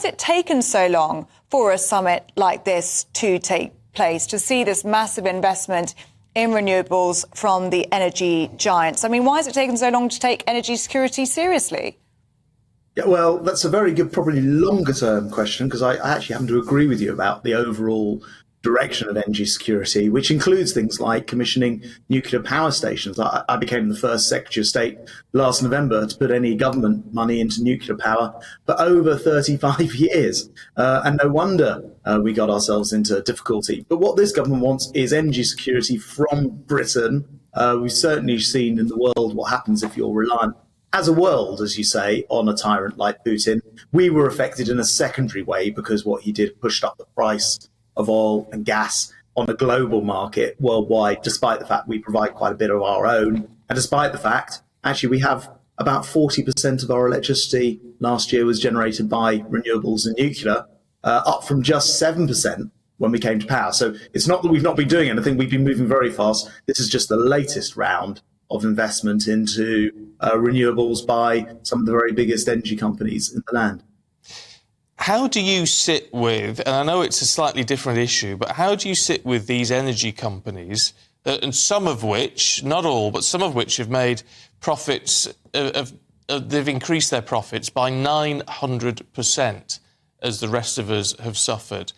it taken so long for a summit like this to take place, to see this massive investment in renewables from the energy giants? I mean, why has it taken so long to take energy security seriously? Yeah, well, that's a very good, probably longer term question, because I actually happen to agree with you about the overall direction of energy security, which includes things like commissioning nuclear power stations. I became the first Secretary of State last November to put any government money into nuclear power for over 35 years. And no wonder we got ourselves into difficulty. But what this government wants is energy security from Britain. We've certainly seen in the world what happens if you're reliant as a world, as you say, on a tyrant like Putin. We were affected in a secondary way because what he did pushed up the price of oil and gas on a global market worldwide, despite the fact we provide quite a bit of our own. And despite the fact, actually, we have about 40% of our electricity last year was generated by renewables and nuclear, up from just 7% when we came to power. So it's not that we've not been doing anything. We've been moving very fast. This is just the latest round of investment into renewables by some of the very biggest energy companies in the land. How do you sit with, and I know it's a slightly different issue, but how do you sit with these energy companies, and some of which, not all, but some of which have made profits, they've increased their profits by 900%, as the rest of us have suffered?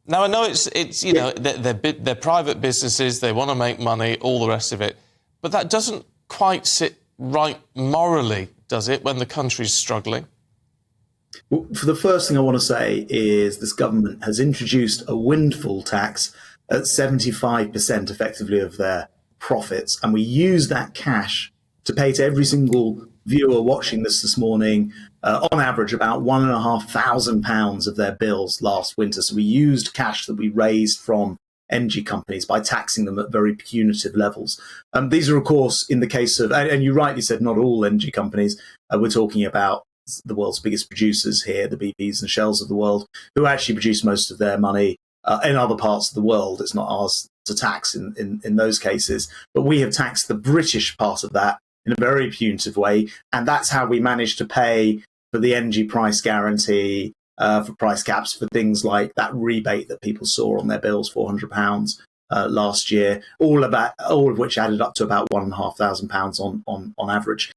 Now, I know it's you know, they're private businesses, they want to make money, all the rest of it, but that doesn't quite sit right morally, does it, when the country's struggling? Well, for the first thing I want to say is this government has introduced a windfall tax at 75% effectively of their profits. And we use that cash to pay to every single viewer watching this morning, on average, about £1,500 of their bills last winter. So we used cash that we raised from energy companies by taxing them at very punitive levels. These are, of course, in the case of, and you rightly said, not all energy companies. We're talking about the world's biggest producers here, the BPs and Shells of the world, who actually produce most of their money in other parts of the world. It's not ours to tax in those cases. But we have taxed the British part of that in a very punitive way. And that's how we managed to pay for the energy price guarantee, for price caps, for things like that rebate that people saw on their bills, £400 last year, all of which added up to about £1,500 on average.